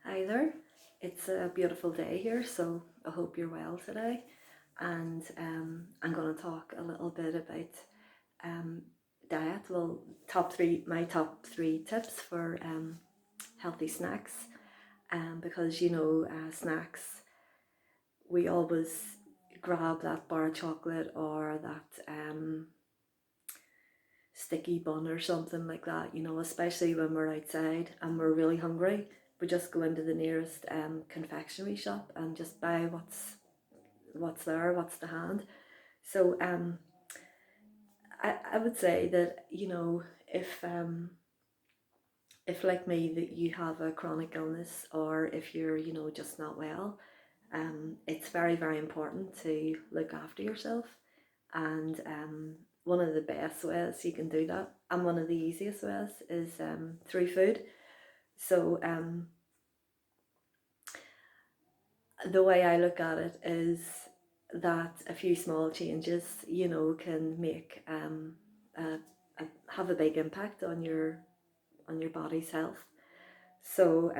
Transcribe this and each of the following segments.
either. It's a beautiful day here, so I hope you're well today. And I'm going to talk a little bit about um, diet. Well, my top three tips for healthy snacks. Because snacks, we always grab that bar of chocolate or that sticky bun or something like that, especially when we're outside and we're really hungry. We just go into the nearest confectionery shop and just buy what's there, what's to hand. So I would say that, if like me that you have a chronic illness, or if you're, just not well, it's very, very important to look after yourself. And one of the best ways you can do that, and one of the easiest ways, is through food. So the way I look at it is that a few small changes, can make have a big impact on your body's health. So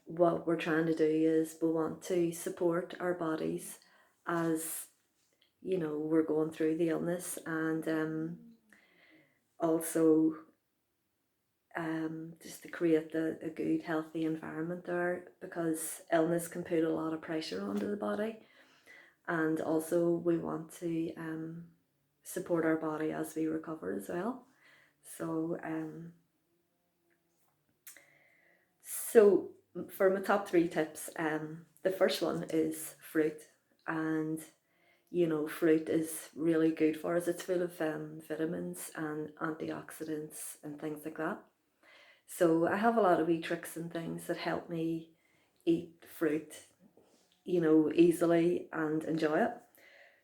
what we're trying to do is we want to support our bodies as we're going through the illness, and also just to create a good healthy environment there, because illness can put a lot of pressure onto the body. And also we want to support our body as we recover as well. So so for my top three tips, the first one is fruit. And fruit is really good for us. It's full of vitamins and antioxidants and things like that. So I have a lot of wee tricks and things that help me eat fruit, easily and enjoy it.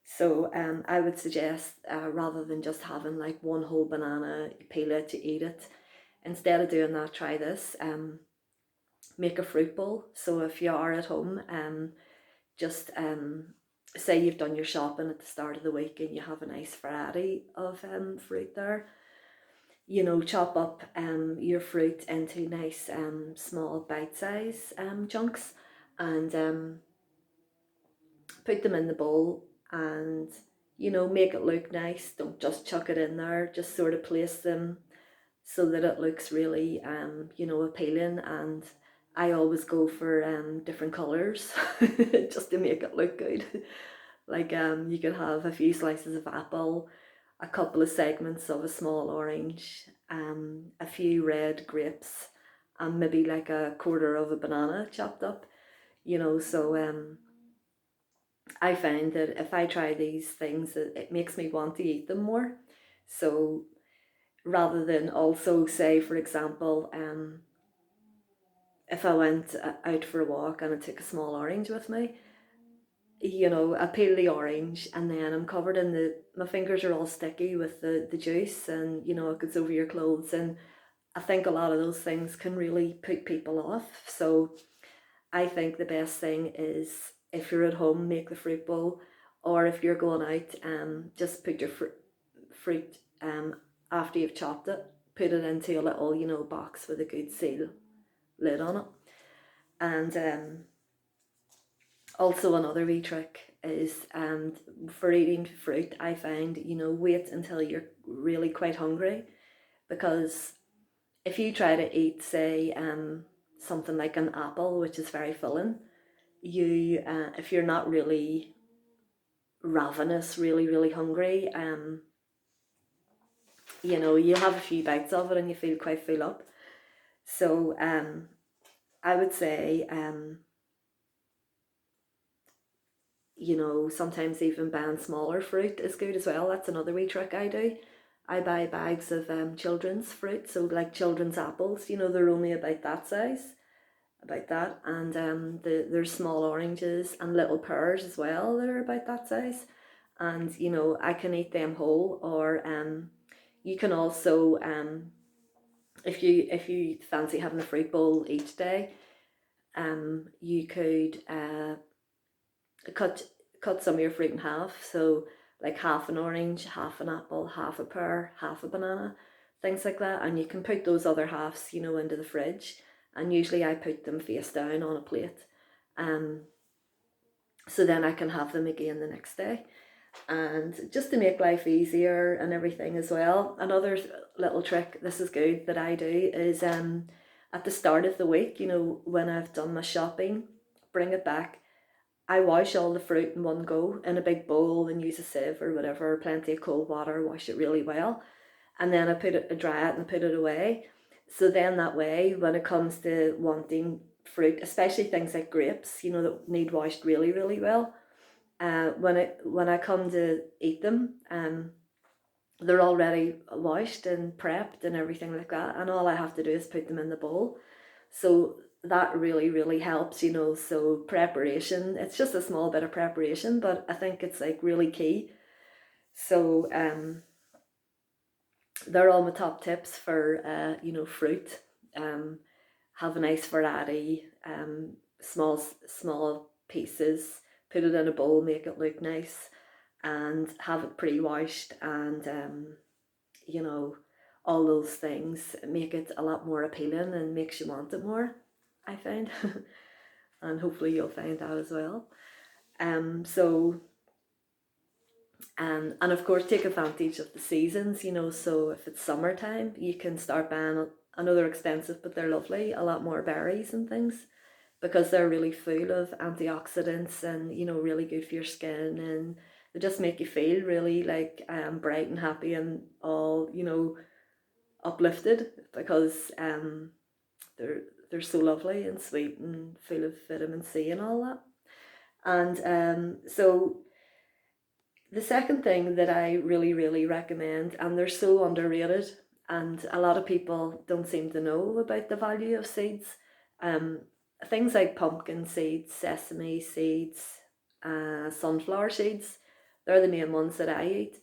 So I would suggest, rather than just having like one whole banana, peel it, to eat it, instead of doing that, try this. Make a fruit bowl. So if you are at home, just say you've done your shopping at the start of the week and you have a nice variety of fruit there. Chop up your fruit into nice small bite-size chunks, and put them in the bowl, and make it look nice. Don't just chuck it in there, just sort of place them so that it looks really appealing. And I always go for different colors just to make it look good. Like you could have a few slices of apple, a couple of segments of a small orange, a few red grapes, and maybe like a quarter of a banana chopped up. So I find that if I try these things, it makes me want to eat them more. So rather than, also say, for example, if I went out for a walk and I took a small orange with me, I peel the orange, and then I'm covered in my fingers are all sticky with the juice, and it gets over your clothes. And I think a lot of those things can really put people off. So I think the best thing is, if you're at home, make the fruit bowl, or if you're going out, just put your fruit, after you've chopped it, put it into a little, box with a good seal lid on it. And also another wee trick is, for eating fruit, I find, wait until you're really quite hungry, because if you try to eat, say, something like an apple, which is very filling, if you're not really ravenous, really, really hungry, you have a few bites of it and you feel quite full up. So I would say, sometimes even buying smaller fruit is good as well. That's another wee trick I do. I buy bags of children's fruit, so like children's apples, they're only about that size, about that, and there's small oranges and little pears as well that are about that size, and I can eat them whole. Or you can also, if you fancy having a fruit bowl each day, you could cut some of your fruit in half. So like half an orange, half an apple, half a pear, half a banana, things like that. And you can put those other halves, into the fridge, and usually I put them face down on a plate, so then I can have them again the next day. And just to make life easier and everything as well, another little trick, this is good, that I do is at the start of the week, when I've done my shopping, bring it back, I wash all the fruit in one go in a big bowl and use a sieve or whatever, plenty of cold water, wash it really well. And then I dry it and put it away. So then that way, when it comes to wanting fruit, especially things like grapes, that need washed really, really well, when I come to eat them, they're already washed and prepped and everything like that, and all I have to do is put them in the bowl. So that really, really helps, so preparation, it's just a small bit of preparation, but I think it's like really key. So they're all my top tips for fruit. Have a nice variety, small pieces, put it in a bowl, make it look nice, and have it pre-washed, and all those things make it a lot more appealing and makes you want it more, I find. And hopefully you'll find that as well. So and of course take advantage of the seasons, so if it's summertime you can start buying, I know they're expensive but they're lovely, a lot more berries and things, because they're really full of antioxidants and really good for your skin, and they just make you feel really like bright and happy and all uplifted, because they're so lovely and sweet and full of vitamin C and all that. And so the second thing that I really, really recommend, and they're so underrated, and a lot of people don't seem to know about the value of seeds, things like pumpkin seeds, sesame seeds, sunflower seeds, they're the main ones that I eat.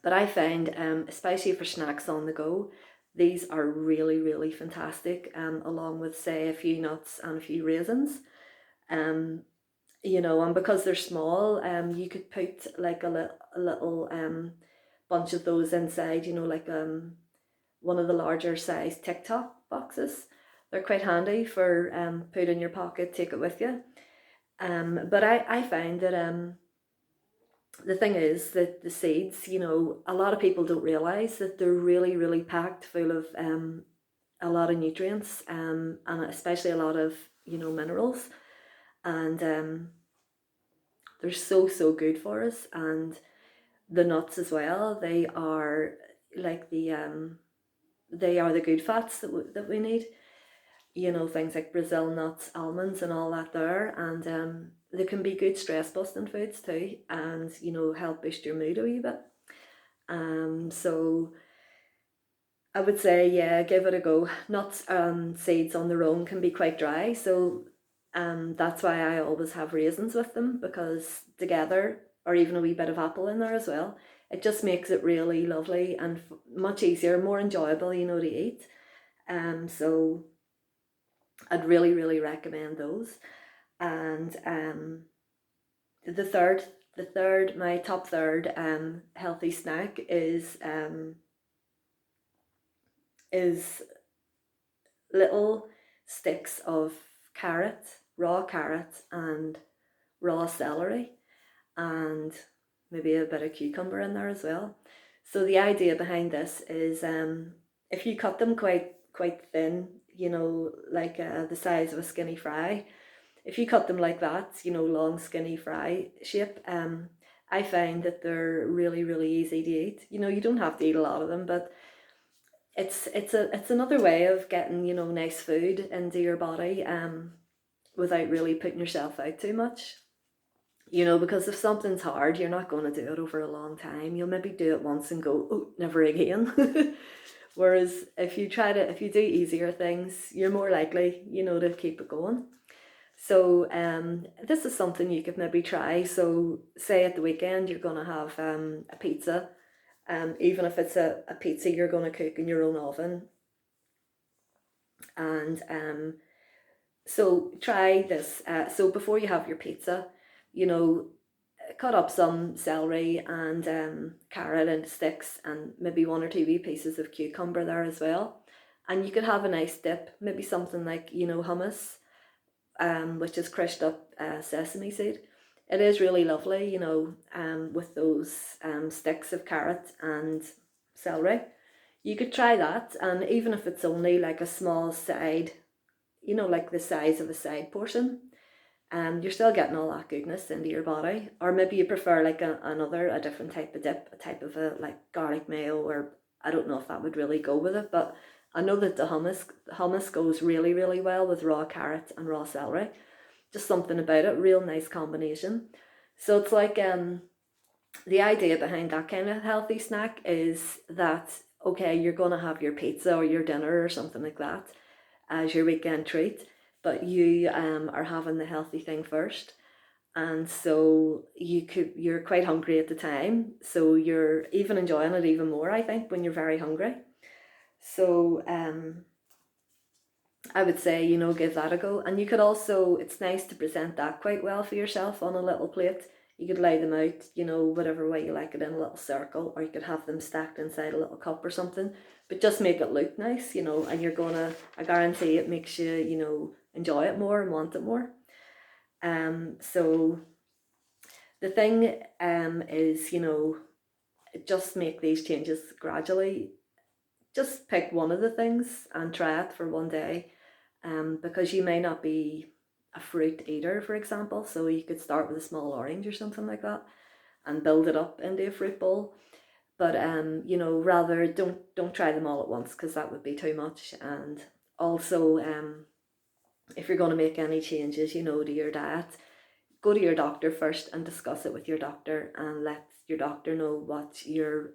But I find, especially for snacks on the go, these are really, really fantastic, along with, say, a few nuts and a few raisins. Um, and because they're small, you could put like a little bunch of those inside, like one of the larger size TikTok boxes. They're quite handy for put in your pocket, take it with you. But I find that the thing is that the seeds, a lot of people don't realize that they're really, really packed full of a lot of nutrients, and especially a lot of minerals, and they're so, so good for us. And the nuts as well, they are like they are the good fats that we need, things like Brazil nuts, almonds and all that there. And they can be good stress busting foods too, and help boost your mood a wee bit. So I would say, yeah, give it a go. Nuts and seeds on their own can be quite dry, so that's why I always have raisins with them, because together, or even a wee bit of apple in there as well, it just makes it really lovely and much easier, more enjoyable, to eat. So I'd really, really recommend those. And the third, my top third healthy snack is little sticks of carrot, raw carrot, and raw celery, and maybe a bit of cucumber in there as well. So the idea behind this is, if you cut them quite thin, like the size of a skinny fry, if you cut them like that, long skinny fry shape, I find that they're really, really easy to eat. You don't have to eat a lot of them, but it's another way of getting nice food into your body, without really putting yourself out too much. Because if something's hard, you're not going to do it over a long time. You'll maybe do it once and go, oh, never again. Whereas if you do easier things, you're more likely, to keep it going. So this is something you could maybe try. So say at the weekend you're going to have a pizza, even if it's a pizza you're going to cook in your own oven. And so try this. So before you have your pizza, cut up some celery and carrot into sticks, and maybe one or two wee pieces of cucumber there as well. And you could have a nice dip, maybe something like, you know, hummus, which is crushed up sesame seed. It is really lovely, you know, with those sticks of carrot and celery. You could try that, and even if it's only like a small side, you know, like the size of a side portion, you're still getting all that goodness into your body. Or maybe you prefer like a different type of dip, a type of a like garlic mayo, or I don't know if that would really go with it, but I know that the hummus goes really, really well with raw carrot and raw celery. Just something about it, real nice combination. So it's like the idea behind that kind of healthy snack is that okay, you're gonna have your pizza or your dinner or something like that as your weekend treat, but you are having the healthy thing first. And so you're quite hungry at the time, so you're even enjoying it even more, I think, when you're very hungry. So I would say, you know, give that a go. And you could also, it's nice to present that quite well for yourself on a little plate. You could lay them out, you know, whatever way you like it, in a little circle, or you could have them stacked inside a little cup or something. But just make it look nice, you know, and you're gonna, I guarantee it makes you, you know, enjoy it more and want it more. So the thing is, you know, just make these changes gradually. Just pick one of the things and try it for one day, because you may not be a fruit eater, for example. So you could start with a small orange or something like that and build it up into a fruit bowl. But you know, rather don't try them all at once, because that would be too much. And also, if you're going to make any changes, you know, to your diet, go to your doctor first and discuss it with your doctor, and let your doctor know what you're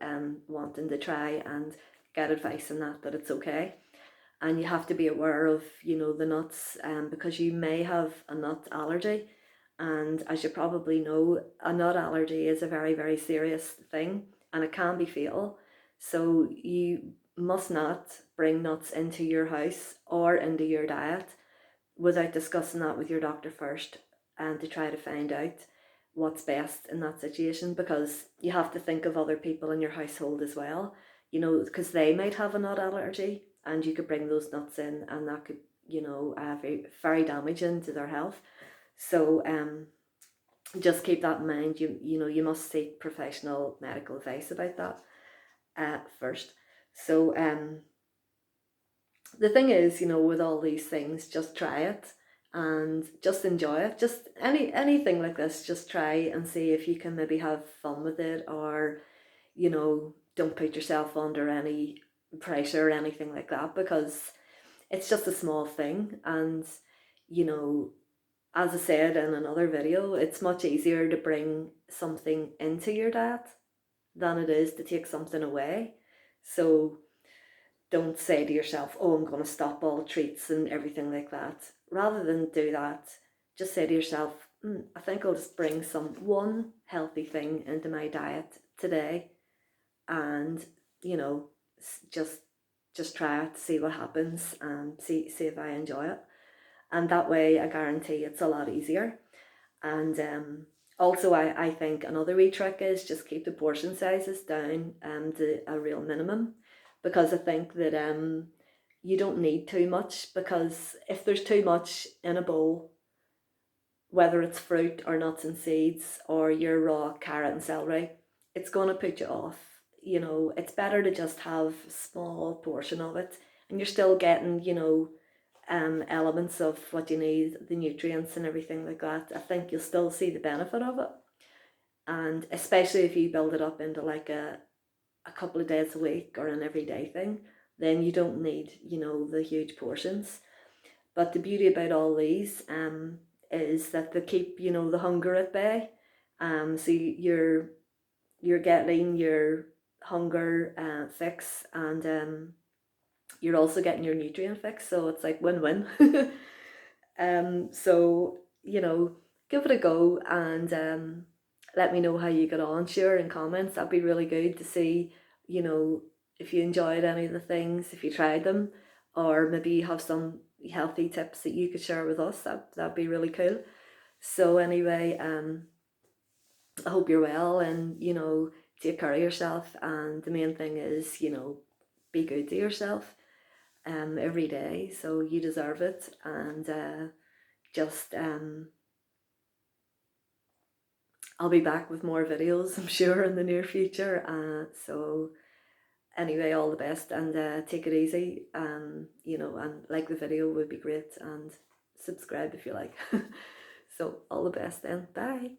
wanting to try, and get advice on that it's okay. And you have to be aware of, you know, the nuts, because you may have a nut allergy. And as you probably know, a nut allergy is a very, very serious thing, and it can be fatal. So you must not bring nuts into your house or into your diet without discussing that with your doctor first, and to try to find out what's best in that situation, because you have to think of other people in your household as well, you know, because they might have a nut allergy, and you could bring those nuts in, and that could, you know, very, very damaging to their health. So just keep that in mind. You know, you must seek professional medical advice about that first. So the thing is, you know, with all these things, just try it and just enjoy it. Just anything like this, just try and see if you can maybe have fun with it, or, you know, don't put yourself under any pressure or anything like that, because it's just a small thing. And, you know, as I said in another video, it's much easier to bring something into your diet than it is to take something away. So don't say to yourself, oh, I'm going to stop all treats and everything like that. Rather than do that, just say to yourself, I think I'll just bring one healthy thing into my diet today, and, you know, just just try it, see what happens, and see if I enjoy it. And that way, I guarantee it's a lot easier. And also, I think another wee trick is just keep the portion sizes down to a real minimum, because I think that you don't need too much, because if there's too much in a bowl, whether it's fruit or nuts and seeds or your raw carrot and celery, it's going to put you off. You know, it's better to just have a small portion of it, and you're still getting, you know, elements of what you need, the nutrients and everything like that. I think you'll still see the benefit of it. And especially if you build it up into like a couple of days a week or an everyday thing, then you don't need, you know, the huge portions. But the beauty about all these is that they keep, you know, the hunger at bay. So you're getting your hunger fix, and you're also getting your nutrient fix. So it's like win-win. So, you know, give it a go, and let me know how you get on. Sure, in comments. That'd be really good to see, you know, if you enjoyed any of the things, if you tried them, or maybe you have some healthy tips that you could share with us. That'd be really cool. So anyway, I hope you're well, and, you know, take care of yourself. And the main thing is, you know, be good to yourself. every day, so you deserve it. And just I'll be back with more videos, I'm sure, in the near future. So anyway, all the best, and take it easy. You know, and like the video would be great, and subscribe if you like. So all the best then. Bye.